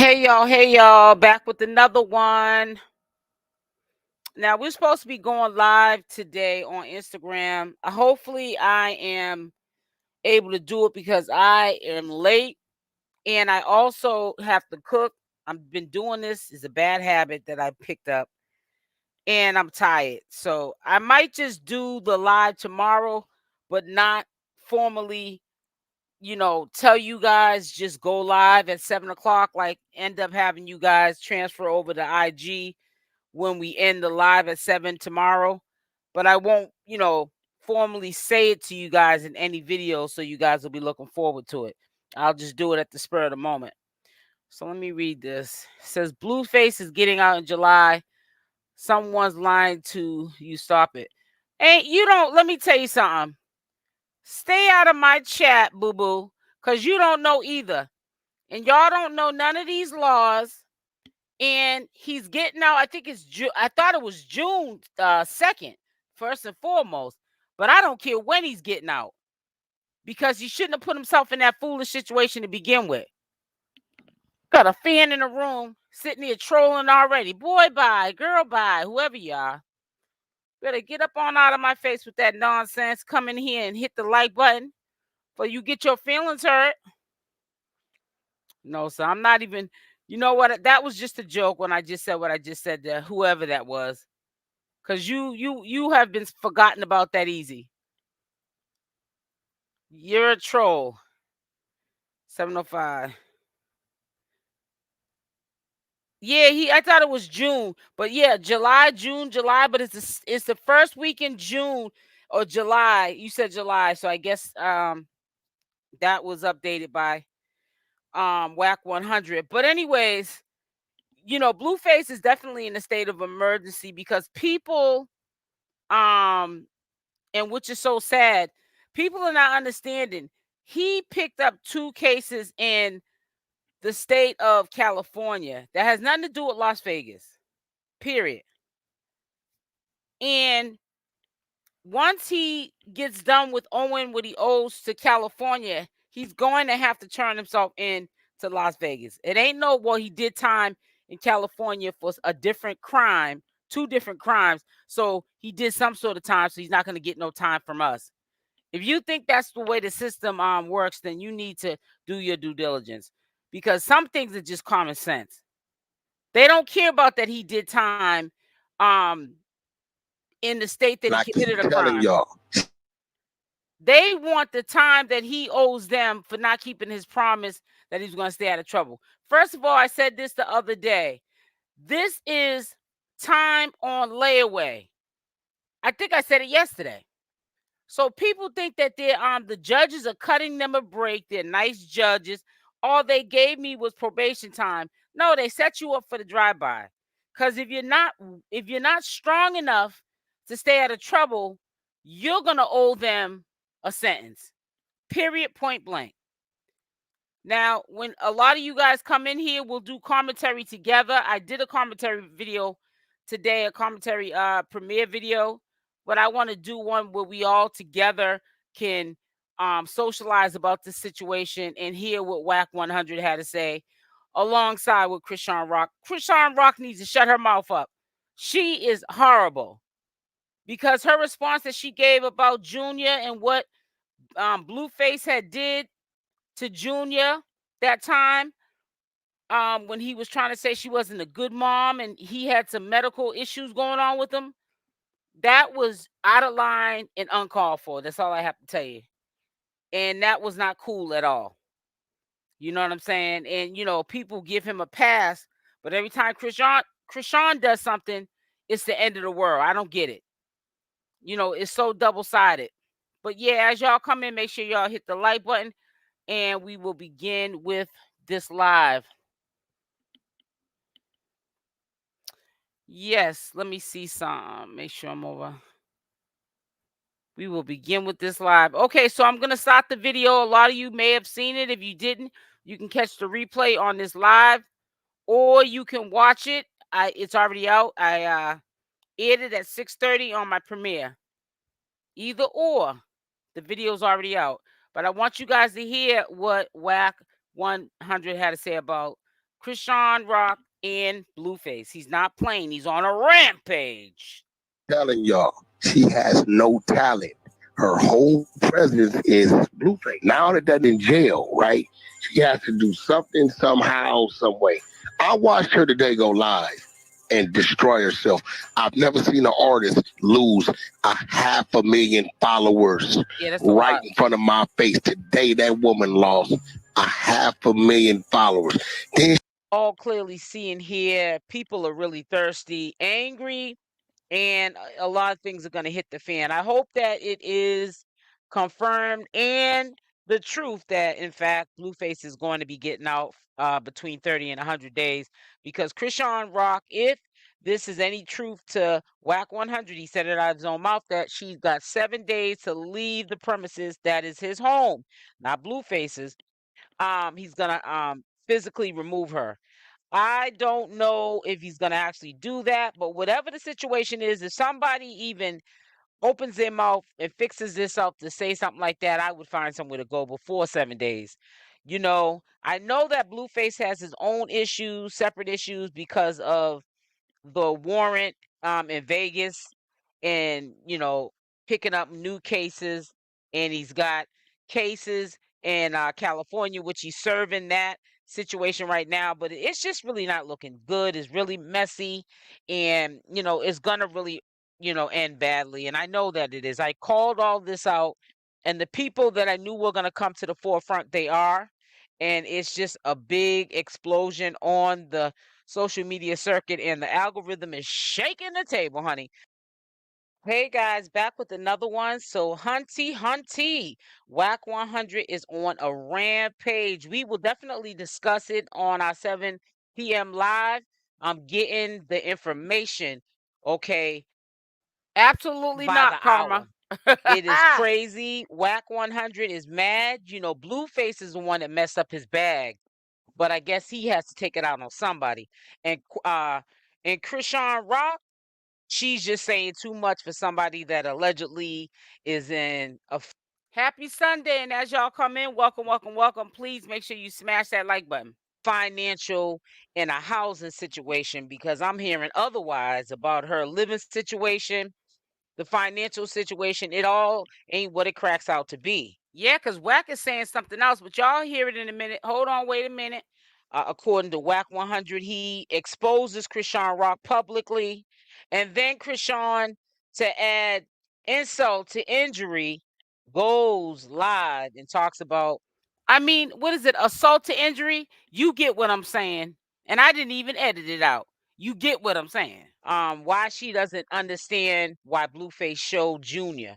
Hey y'all, back with another one. Now we're supposed to be going live today on Instagram. Hopefully I am able to do it because I am late and I also have to cook. I've been doing this. It's a bad habit that I picked up and I'm tired. So I might just do the live tomorrow, but not formally, tell you guys just go live at 7 o'clock, like end up having you guys transfer over to IG when we end the live at 7 tomorrow. But I won't, formally say it to you guys in any video, so you guys will be looking forward to it. I'll just do it at the spur of the moment. So let me read this. It says Blueface is getting out in July. Someone's lying to you. Stop it. And you don't, let me tell you something. Stay out of my chat, boo-boo, because you don't know either. And y'all don't know none of these laws. And he's getting out. I think it's June. I thought it was June 2nd, first and foremost. But I don't care when he's getting out, because he shouldn't have put himself in that foolish situation to begin with. Got a fan in the room sitting here trolling already. Boy, bye. Girl, bye. Whoever you are. Better get up on out of my face with that nonsense. Come in here and hit the like button before you get your feelings hurt. No, so I'm not even. You know what? That was just a joke when I just said what I just said to whoever that was. Because you have been forgotten about that easy. You're a troll. 705. Yeah, I thought it was June. But yeah, July, June, July, but it's the first week in June or July. You said July, so I guess that was updated by Wack 100. But anyways, Blueface is definitely in a state of emergency because people and which is so sad, people are not understanding. He picked up 2 cases in the state of California that has nothing to do with Las Vegas, period. And once he gets done with owing what he owes to California, he's going to have to turn himself in to Las Vegas. It ain't no, well, he did time in California for a different crime, 2 different crimes. So he did some sort of time, so he's not going to get no time from us. If you think that's the way the system works, then you need to do your due diligence, because some things are just common sense. They don't care about that he did time in the state that he committed a crime. They want the time that he owes them for not keeping his promise that he's going to stay out of trouble. First of all, I said this the other day. This is time on layaway. I think I said it yesterday. So people think that the judges are cutting them a break. They're nice judges. All they gave me was probation time. No, they set you up for the drive-by. Because if you're not strong enough to stay out of trouble, you're gonna owe them a sentence. Period. Point blank. Now, when a lot of you guys come in here, we'll do commentary together. I did a commentary video today, a commentary premiere video, but I want to do one where we all together can socialize about this situation and hear what Wack 100 had to say, alongside with Chrisean Rock. Chrisean Rock needs to shut her mouth up. She is horrible, because her response that she gave about Junior and what Blueface had did to Junior that time, when he was trying to say she wasn't a good mom and he had some medical issues going on with him, that was out of line and uncalled for. That's all I have to tell you. And that was not cool at all. You know what I'm saying? And people give him a pass, but every time Chrisean does something, it's the end of the world. I don't get it. It's so double-sided. But yeah, as y'all come in, make sure y'all hit the like button, and we will begin with this live. Yes, let me see some. Make sure I'm over. We will begin with this live. Okay, so I'm going to start the video. A lot of you may have seen it. If you didn't, you can catch the replay on this live, or you can watch it. It's already out. I aired it at 6:30 on my premiere. Either or, the video's already out. But I want you guys to hear what Wack 100 had to say about Chrisean Rock and Blueface. He's not playing. He's on a rampage. Telling y'all, she has no talent. Her whole presence is Blueface. Now that they're in jail, right? She has to do something somehow, some way. I watched her today go live and destroy herself. I've never seen an artist lose 500,000 followers Yeah, that's a right lot. in front of my face. Today, that woman lost 500,000 followers. Then All clearly seeing here, people are really thirsty, angry, and a lot of things are going to hit the fan. I hope that it is confirmed and the truth that, in fact, Blueface is going to be getting out between 30 and 100 days because Chrisean Rock, if this is any truth to Wack 100, he said it out of his own mouth that she's got 7 days to leave the premises that is his home, not Blueface's. He's going to physically remove her. I don't know if he's going to actually do that, but whatever the situation is, if somebody even opens their mouth and fixes this up to say something like that, I would find somewhere to go before 7 days. I know that Blueface has his own issues, separate issues because of the warrant in Vegas and picking up new cases, and he's got cases in California which he's serving that situation right now, but it's just really not looking good. It's really messy, and it's gonna really end badly, and I know that it is. I called all this out, and the people that I knew were going to come to the forefront, they are, and it's just a big explosion on the social media circuit, and the algorithm is shaking the table, honey. Hey guys, back with another one. So Hunty, Wack 100 is on a rampage. We will definitely discuss it on our 7 p.m. live. I'm getting the information, okay, Absolutely by not, the Karma. hour. It is crazy. Wack 100 is mad. Blueface is the one that messed up his bag, but I guess he has to take it out on somebody. And Chrisean Rock, she's just saying too much for somebody that allegedly is in a Happy Sunday, and as y'all come in, welcome, welcome, welcome. Please make sure you smash that like button. financial and a housing situation, because I'm hearing otherwise about her living situation, the financial situation. It all ain't what it cracks out to be. Yeah, because Wack is saying something else, but y'all hear it in a minute. Hold on, wait a minute. According to Wack 100, he exposes Chrisean Rock publicly, and then Chrisean, to add insult to injury, goes live and talks about. I mean, what is it? Assault to injury? You get what I'm saying. And I didn't even edit it out. You get what I'm saying. Why she doesn't understand why Blueface showed Junior.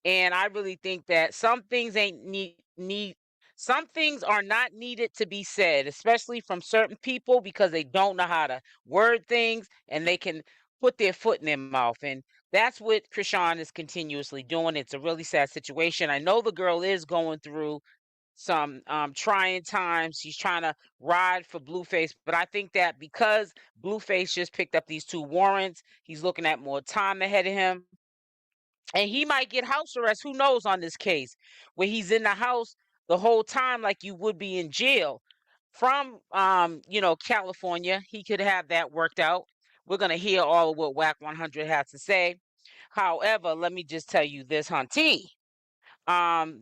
And I really think that some things ain't need some things are not needed to be said, especially from certain people, because they don't know how to word things and they can put their foot in their mouth. And that's what Chrisean is continuously doing. It's a really sad situation. I know the girl is going through some trying times. She's trying to ride for Blueface, but I think that because Blueface just picked up these 2 warrants, he's looking at more time ahead of him, and he might get house arrest. Who knows on this case, where he's in the house the whole time like you would be in jail from California. He could have that worked out. We're gonna hear all of what Wack 100 has to say. However, let me just tell you this, Hunty.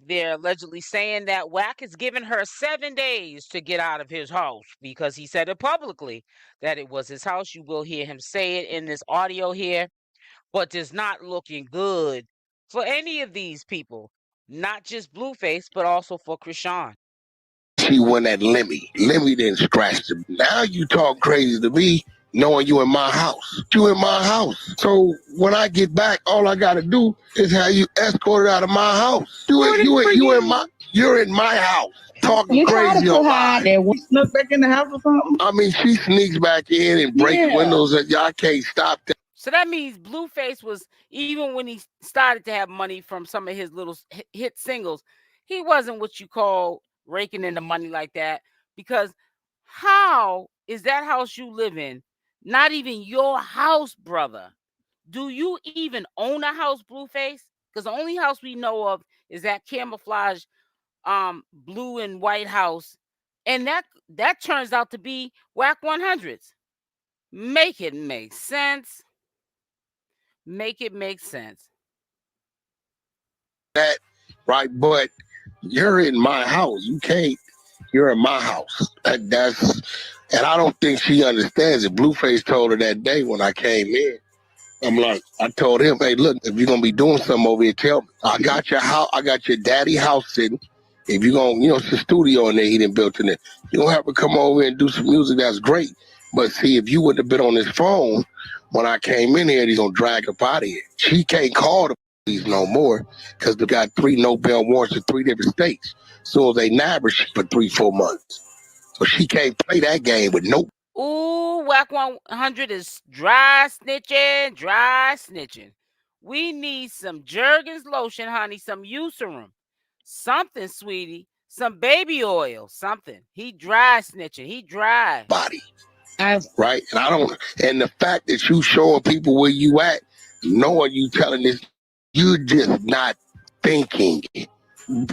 They're allegedly saying that Wack has given her 7 days to get out of his house because he said it publicly that it was his house. You will hear him say it in this audio here, but it's not looking good for any of these people, not just Blueface, but also for Chrisean. she went at Lemmy. Lemmy didn't scratch them. Now you talk crazy to me, knowing you in my house. You in my house. So when I get back, all I gotta do is have you escorted out of my house. You're in my house. Talking You crazy try to on put her out there. We snuck back in the house or something. I mean, she sneaks back in and breaks windows, and y'all can't stop that. So that means Blueface was, even when he started to have money from some of his little hit singles, he wasn't what you call raking in the money like that. Because how is that house you live in not even your house, brother? Do you even own a house, Blueface? Because the only house we know of is that camouflage blue and white house And that turns out to be Wack 100s. Make it make sense. Make it make sense. That right, but you're in my house. You can't. You're in my house. That's, and I don't think she understands it. Blueface told her that day when I came in. I'm like, I told him, hey, look, if you're gonna be doing something over here, tell me. I got your house. I got your daddy house sitting. If you're gonna, it's a studio in there. He didn't build in there. You don't have to come over and do some music. That's great. But see, if you would have been on his phone when I came in here, he's gonna drag up out of here. She can't call the police no more because they got 3 no-bail warrants in 3 different states. So they nab her for 3-4 months. So she can't play that game with no. Ooh, Wack 100 is dry snitching. We need some Jergens lotion, honey, some Eucerin, something, sweetie, some baby oil, something. He dry snitching. He dry. Body. Right? And I don't, and the fact that you showing people where you at, knowing you telling this, you're just not thinking. You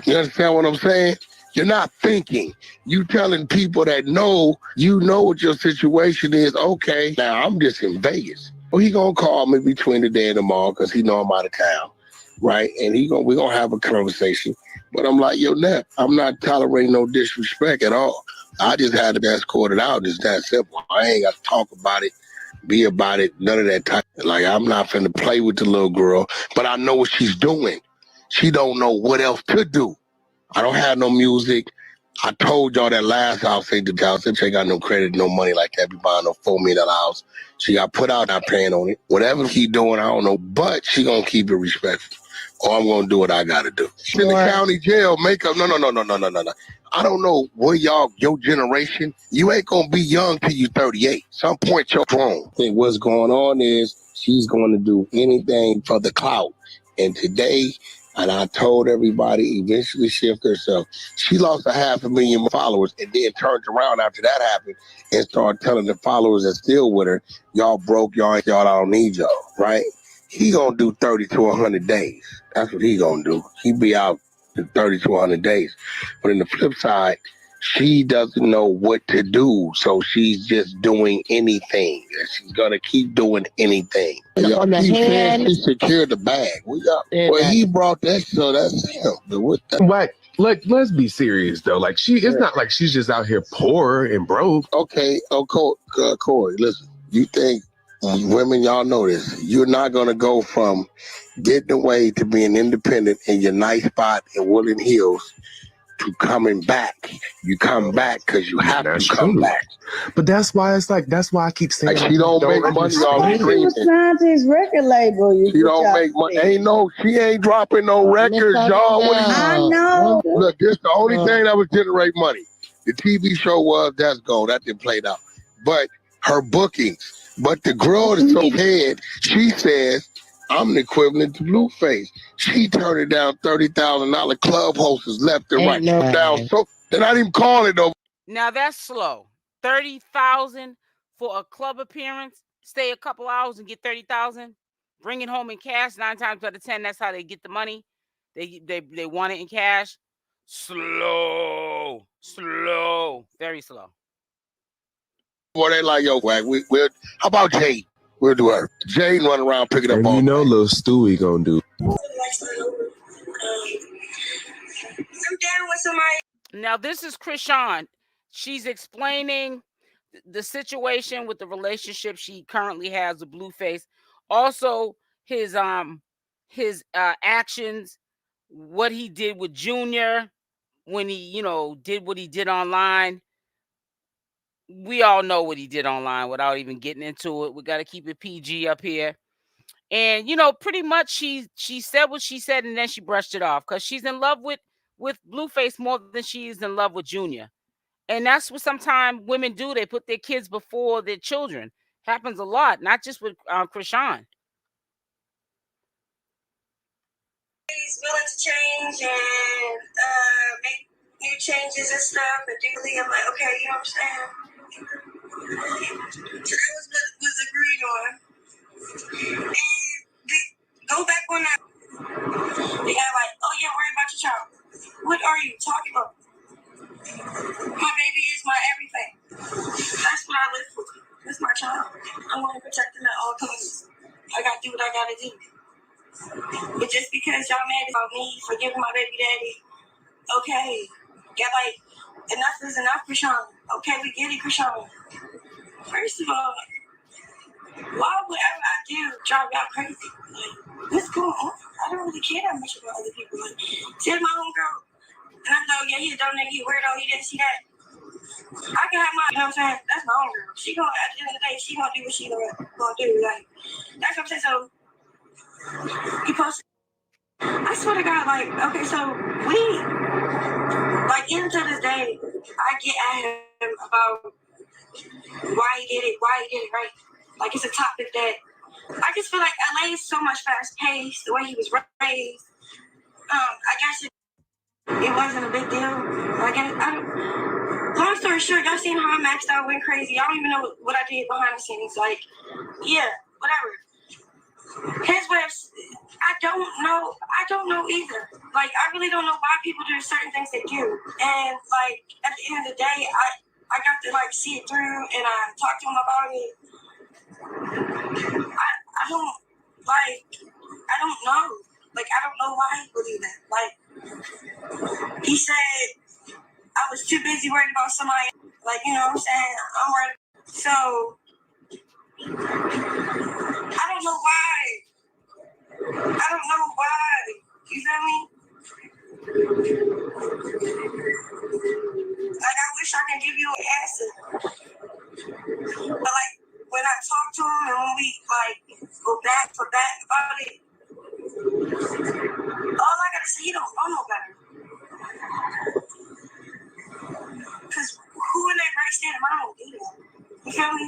understand what I'm saying? You're not thinking. You telling people that you know what your situation is. Okay, now I'm just in Vegas. Well, he gonna call me between today and tomorrow because he know I'm out of town, right? And we're gonna have a conversation. But I'm like, yo, Nep, I'm not tolerating no disrespect at all. I just had to escort it out. It's that simple. I ain't got to talk about it, be about it, none of that type. Like, I'm not finna play with the little girl, but I know what she's doing. She don't know what else to do. I don't have no music. I told y'all that last house, she ain't got no credit, no money like that. Be buying no $4 million house. She got put out, not paying on it. Whatever she doing, I don't know, but she gonna keep it respectful. Or I'm gonna do what I gotta do. In the county jail, makeup, no. I don't know where your generation, you ain't gonna be young till you 38. Some point you're grown. I think what's going on is she's gonna do anything for the clout. And today, and I told everybody, eventually shift herself. She lost 500,000 followers and then turned around after that happened and started telling the followers that still with her, y'all broke, y'all I don't need y'all, right? He gonna do 30 to 100 days. That's what he gonna do. He be out in 30 to 100 days. But in the flip side, she doesn't know what to do, so she's just doing anything. She's gonna keep doing anything. On the hand, he secured the bag. Well, he brought that, so that's him. Wack, let's be serious though. Like it's not like she's just out here poor and broke. Okay, Corey, listen. You think women, y'all know this. You're not gonna go from getting away to being independent in your nice spot in Woodland Hills to coming back. You come back because you have to come back. But that's why I keep saying like she don't make money off streaming. She was signed to his record label. She don't make money. She ain't dropping no records, y'all. I know. Look, this the only thing that would generate money. The TV show was That's Gold. That didn't play out. But her bookings. But the girl is so head, she says, I'm the equivalent to Blueface. She turned it down $30,000 club hosts left and right. Down, so they're not even calling it though. Now that's slow. 30,000 for a club appearance. Stay a couple hours and get 30,000. Bring it home in cash. 9 times out of 10, that's how they get the money. They want it in cash. Slow, very slow. Boy, they like, yo, Wack, how about Jaidyn? We'll do her. Jaidyn running around picking up all. You know, little Stewie gonna do. I'm down with somebody. Now this is Chrisean. She's explaining the situation with the relationship she currently has with Blueface. Also, his actions, what he did with Junior when he, did what he did online. We all know what he did online without even getting into it. We got to keep it PG up here. And, pretty much she said what she said and then she brushed it off because she's in love with Blueface more than she is in love with Junior. And that's what sometimes women do. They put their kids before their children. Happens a lot, not just with Chrisean. He's willing to change and make new changes and stuff. And I'm like, okay, you know what I'm saying? So that was what was agreed on. And go back on that. They got like, oh yeah, worry about your child. What are you talking about? My baby protect them at all costs. I gotta do what I gotta do. But just because y'all mad about me for giving my baby daddy, okay, got like, enough is enough, Chrisean. Okay, we get it, Chrisean. First of all, why whatever I do drive y'all crazy? Like, what's going on? I don't really care that much about other people. Like, see, my homegirl, and I know, yeah, he a dumb nigga, he a weirdo, he didn't see that. I can have my, you know what I'm saying? That's my homegirl. She gonna, at the end of the day, she gonna do what she gonna do. Like, that's what I'm saying. So, he posted, I swear to God, like, okay, so we, like, even to this day, I get at him about why he did it, right? Like, it's a topic that I just feel like LA is so much fast paced, the way he was raised. I guess it wasn't a big deal. Like, I don't, long story short, y'all seen how I maxed out, went crazy. I don't even know what I did behind the scenes. Like, yeah, whatever. His ways, I don't know either. Like, I really don't know why people do certain things they do. And, like, at the end of the day, I got to, like, see it through, and I talked to him about it. I don't know. Like, I don't know why he believed that. Like, he said I was too busy worried about somebody. Like, you know what I'm saying? I'm worried. So, I don't know why. You feel me? Like, I wish I could give you an answer. But, like, when I talk to him and when we, like, go back for back about it, all I gotta say, he don't know no better. Because who in their right state of mind will do that? You feel me?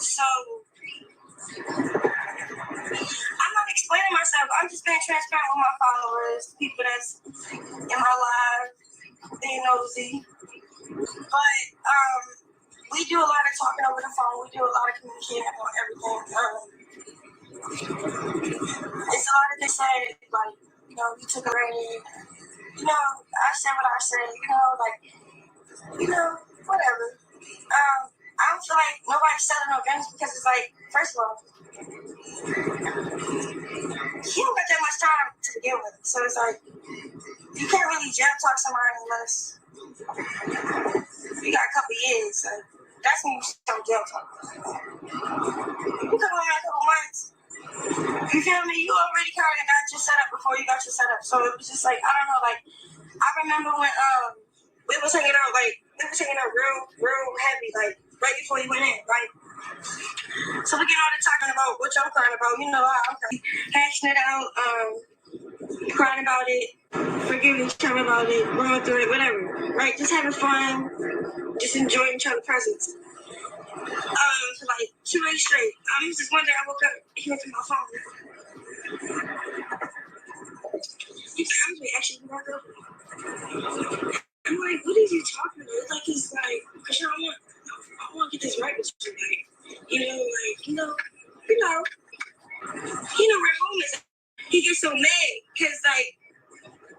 So, I'm not explaining myself. I'm just being transparent with my followers, people that's in my life, they nosy. But, we do a lot of talking over the phone. We do a lot of communicating on everything. It's a lot of things said, like, you know, you took a rating. You know, I said what I said, you know, like, you know, whatever. I don't feel like nobody's selling no guns because it's like, first of all, he don't got that much time to begin with. So it's like, you can't really jail talk somebody unless you got a couple years. So that's when you start jail talk. You come around a couple months. You feel me? You already kind of got your setup before you got your setup. So it was just like, I don't know, like, I remember when we was hanging out real heavy, like right before you went in, right? So we get all to talking about what y'all crying about, you know how I'm crying. Hashing it out, crying about it, forgiving each other about it, going through it, whatever. Right? Just having fun, just enjoying each other's presence. For like 2 days straight. Just one day I woke up, he went through my phone. He found me actually, you know, I'm like, what is he talking about? It's like he's like, Chrisean, I want to get this right with you, like, you know where home is. He gets so mad because, like,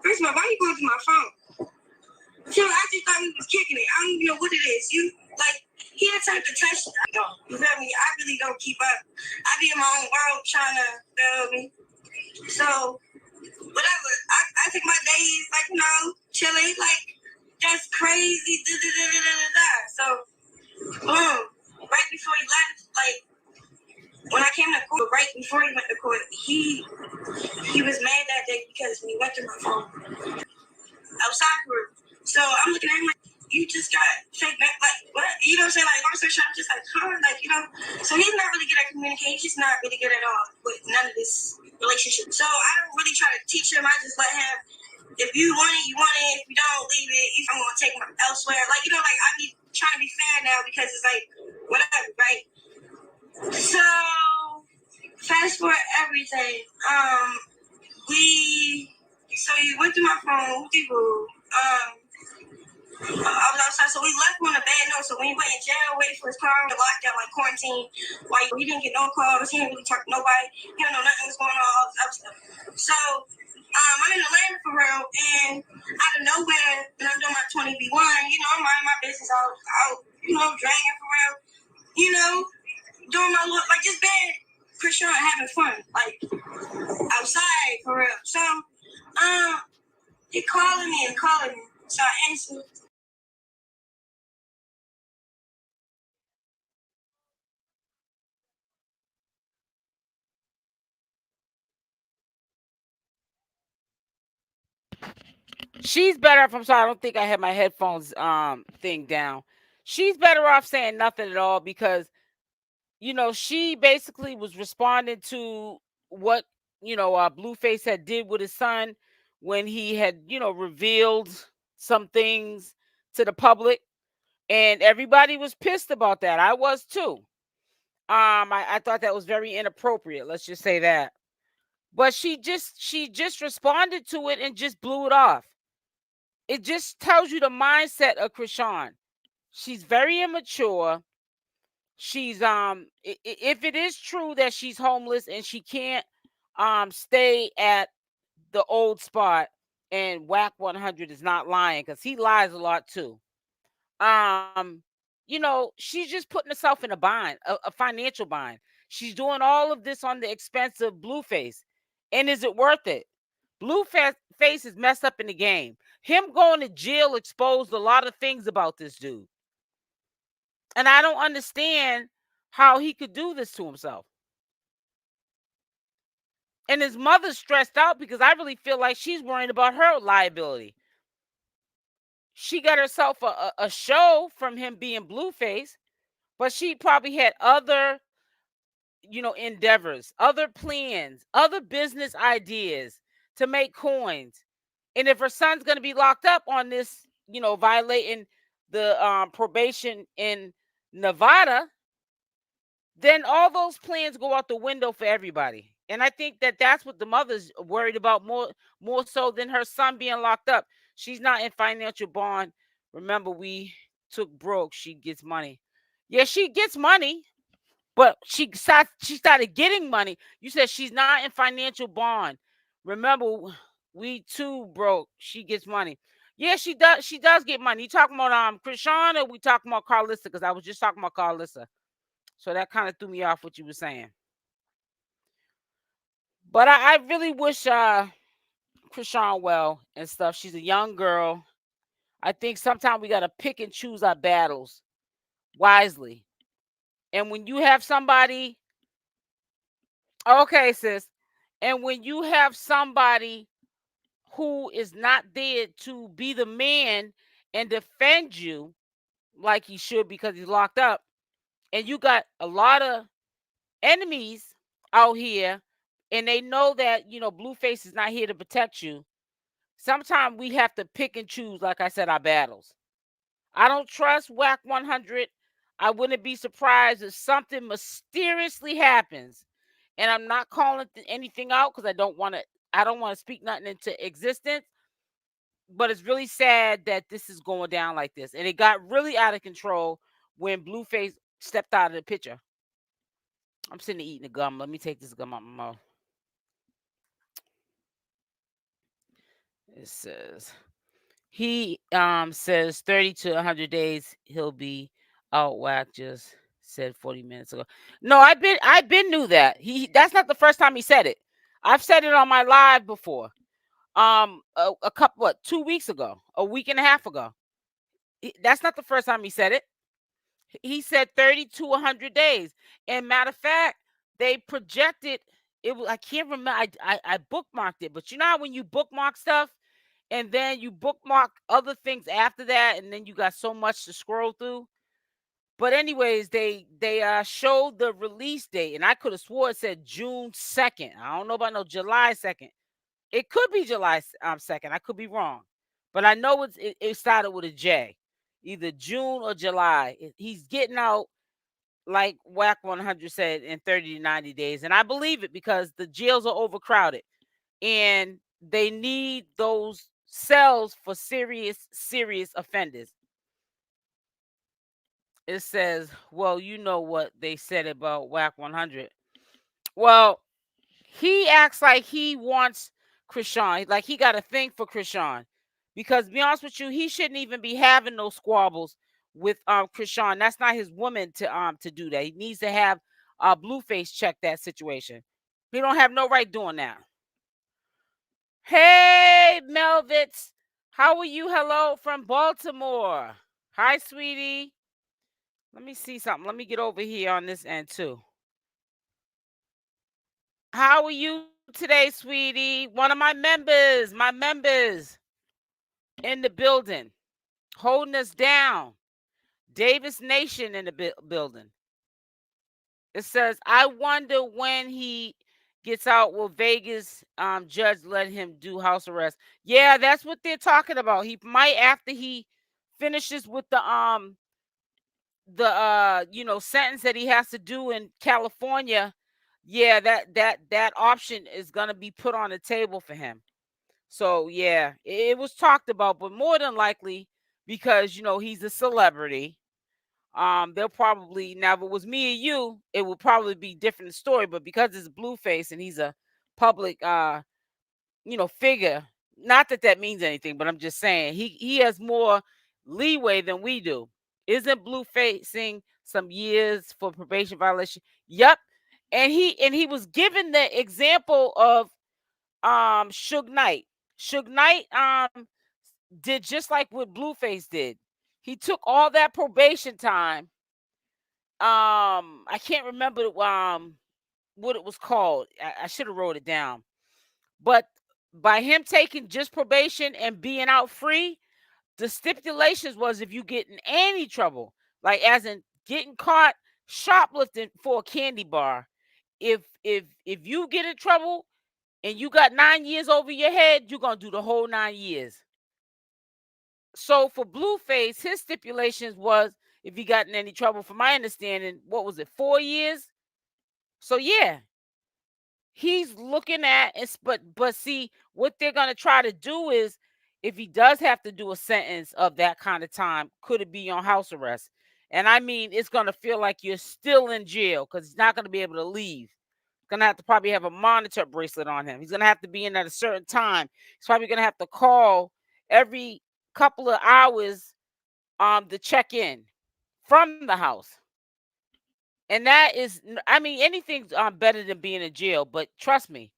first of all, why you going through my phone? So I just thought he was kicking it. I don't even know what it is. He the type to touch. You feel me? I really don't keep up. I be in my own world trying to feel me. So whatever. I take my days like, you know, chilling, like, that's crazy. So boom. Right before he left, like, when I came to court, right before he went to court, he was mad that day because when he went through my phone outside court. So I'm looking at him like, you just got fake back, like, what? You know what I'm saying? Like, long story short, I'm just like, huh? Like, you know, so he's not really good at communicating. He's just not really good at all with none of this relationship. So I don't really try to teach him. I just let him, if you want it, you want it. If you don't, leave it. If I'm going to take him elsewhere. Like, you know, like, I be trying to be fair now because it's like, whatever, right? So, fast forward everything. So you went through my phone, people, I was outside, so we left him on a bad note. So when he went in jail, waited for his car, lockdown, like quarantine, like he didn't get no calls, he didn't really talk to nobody, he don't know nothing was going on, all this other stuff. So I'm in Atlanta for real, and out of nowhere, when I'm doing my 20B1, you know, I'm minding my business out, you know, dragging for real. you know, doing my look, like just being Chrisean, having fun, like outside for real. So, he calling me and calling me. So I answered. She's better off. I'm sorry, I don't think I had my headphones thing down. She's better off saying nothing at all because she basically was responding to what Blueface had did with his son when he had revealed some things to the public, and everybody was pissed about that. I was too. I thought that was very inappropriate. Let's just say that. But she just responded to it and just blew it off. It just tells you the mindset of Chrisean. She's very immature. She's if it is true that she's homeless and she can't stay at the old spot, and Wack 100 is not lying because he lies a lot too. She's just putting herself in a bind, a financial bind. She's doing all of this on the expense of Blueface. And is it worth it? Blueface is messed up in the game. Him going to jail exposed a lot of things about this dude. And I don't understand how he could do this to himself. And his mother's stressed out because I really feel like she's worrying about her liability. She got herself a show from him being Blueface, but she probably had other, endeavors, other plans, other business ideas to make coins. And if her son's going to be locked up on this, violating the probation in Nevada, then all those plans go out the window for everybody. And I think that that's what the mother's worried about more so than her son being locked up. She's not in financial bond. Remember, we took broke. She gets money. Yeah, she gets money, but she started getting money. You said she's not in financial bond. Remember, we too broke. She gets money. Yeah, she does. She does get money. You talking about Chrisean, or we talking about Carlissa? Because I was just talking about Carlissa. So that kind of threw me off what you were saying. But I really wish Chrisean well and stuff. She's a young girl. I think sometimes we got to pick and choose our battles wisely. And when you have somebody, okay, sis, and when you have somebody who is not there to be the man and defend you like he should because he's locked up, and you got a lot of enemies out here, and they know that Blueface is not here to protect you. Sometimes we have to pick and choose, like I said, our battles. I don't trust Wack 100. I wouldn't be surprised if something mysteriously happens, and I'm not calling anything out because I don't want to speak nothing into existence. But it's really sad that this is going down like this, and it got really out of control when Blueface stepped out of the picture. I'm sitting there eating a gum. Let me take this gum out my mouth. It says he says 30 to 100 days he'll be out. Whack just said 40 minutes ago. No, I've been knew that. That's not the first time he said it. I've said it on my live before. A couple 2 weeks ago, a week and a half ago. That's not the first time he said it. He said 30 to 100 days. And matter of fact, they projected it. I can't remember. I bookmarked it, but you know how when you bookmark stuff and then you bookmark other things after that, and then you got so much to scroll through. But anyways, they showed the release date, and I could have swore it said June 2nd. I don't know about no July 2nd. It could be July 2nd. I could be wrong, but I know it started with a J, either June or July. He's getting out, like Wack 100 said, in 30 to 90 days, and I believe it because the jails are overcrowded, and they need those cells for serious offenders. It says, well, you know what they said about Wack 100. Well, he acts like he wants Chrisean, like he got a thing for Chrisean. Because to be honest with you, he shouldn't even be having those squabbles with Chrisean. That's not his woman to do that. He needs to have Blueface check that situation. He don't have no right doing that. Hey, Melvitz. How are you? Hello from Baltimore. Hi, sweetie. Let me see something. Let me get over here on this end too. How are you today, sweetie? One of my members in the building, holding us down. Davis Nation in the building. It says, I wonder when he gets out, will Vegas judge let him do house arrest? Yeah, that's what they're talking about. He might, after he finishes with the sentence that he has to do in California. Yeah, that option is gonna be put on the table for him. So yeah, it was talked about, but more than likely, because he's a celebrity, they'll probably, now if it was me and you, it would probably be different story. But because it's Blueface and he's a public figure, not that that means anything, but I'm just saying he has more leeway than we do. Isn't Blue facing some years for probation violation? Yep. And he was given the example of Suge Knight. Suge Knight did just like what Blueface did. He took all that probation time. I can't remember what it was called. I should have wrote it down. But by him taking just probation and being out free, the stipulations was if you get in any trouble, like as in getting caught shoplifting for a candy bar, if you get in trouble and you got 9 years over your head, you're gonna do the whole 9 years. So for Blueface, his stipulations was if he got in any trouble, from my understanding, what was it, 4 years? So yeah, he's looking at it, but see, what they're gonna try to do is, if he does have to do a sentence of that kind of time, could it be on house arrest? And I mean, it's gonna feel like you're still in jail because he's not gonna be able to leave. He's gonna have to probably have a monitor bracelet on him. He's gonna have to be in at a certain time. He's probably gonna have to call every couple of hours to check in from the house. And that is, I mean, anything's better than being in jail, but trust me,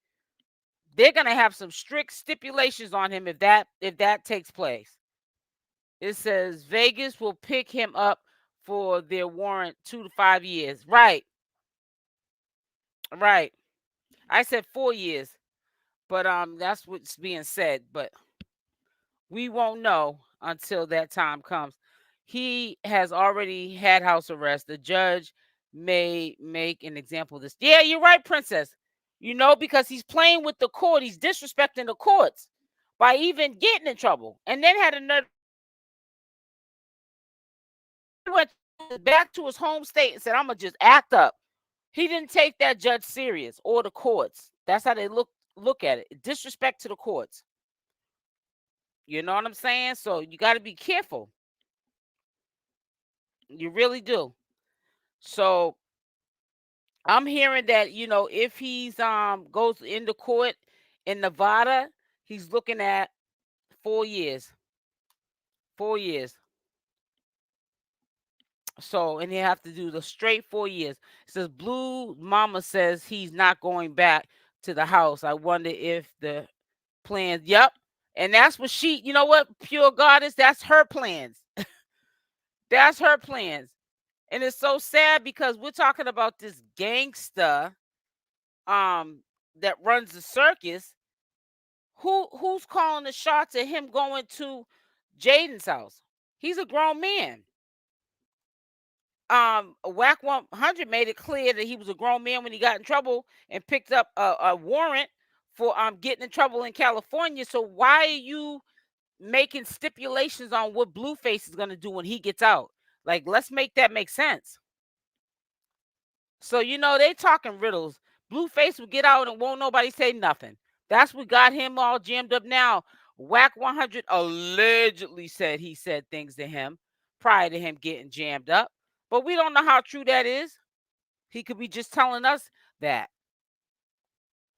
they're gonna have some strict stipulations on him if that takes place. It says Vegas will pick him up for their warrant 2 to 5 years. Right. Right. I said 4 years, but that's what's being said, but we won't know until that time comes. He has already had house arrest. The judge may make an example of this. Yeah, you're right, Princess. Because he's playing with the court. He's disrespecting the courts by even getting in trouble. And then had another, he went back to his home state and said, I'm going to just act up. He didn't take that judge serious or the courts. That's how they look at it. Disrespect to the courts. You know what I'm saying? So you got to be careful. You really do. So I'm hearing that, if he's goes into court in Nevada, he's looking at 4 years. 4 years. So, and he have to do the straight 4 years. It says Blue Mama says he's not going back to the house. I wonder if the plans. Yep. And that's what you know what, Pure Goddess, that's her plans. That's her plans. And it's so sad because we're talking about this gangster that runs the circus. Who's calling the shots at him going to Jaidyn's house? He's a grown man. Wack 100 made it clear that he was a grown man when he got in trouble and picked up a warrant for getting in trouble in California. So why are you making stipulations on what Blueface is going to do when he gets out? Like, let's make that make sense. So they talking riddles. Blueface will get out and won't nobody say nothing. That's what got him all jammed up now. Wack 100 allegedly said he said things to him prior to him getting jammed up. But we don't know how true that is. He could be just telling us that.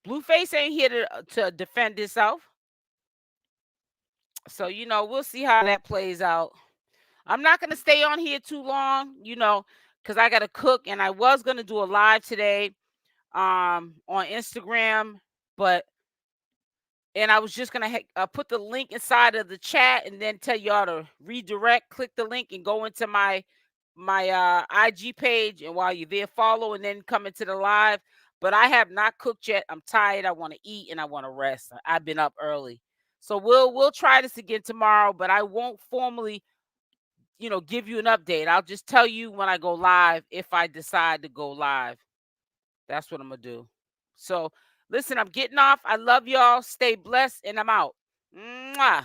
Blueface ain't here to defend himself. So, we'll see how that plays out. I'm not going to stay on here too long, you know, because I got to cook, and I was going to do a live today on Instagram, but and I was just going to put the link inside of the chat and then tell y'all to redirect, click the link and go into my IG page, and while you're there, follow and then come into the live. But I have not cooked yet. I'm tired. I want to eat and I want to rest. I've been up early. So we'll try this again tomorrow, but I won't formally, you know, give you an update. I'll just tell you when I go live if I decide to go live. That's what I'm going to do. So, listen, I'm getting off. I love y'all. Stay blessed, and I'm out. Mwah.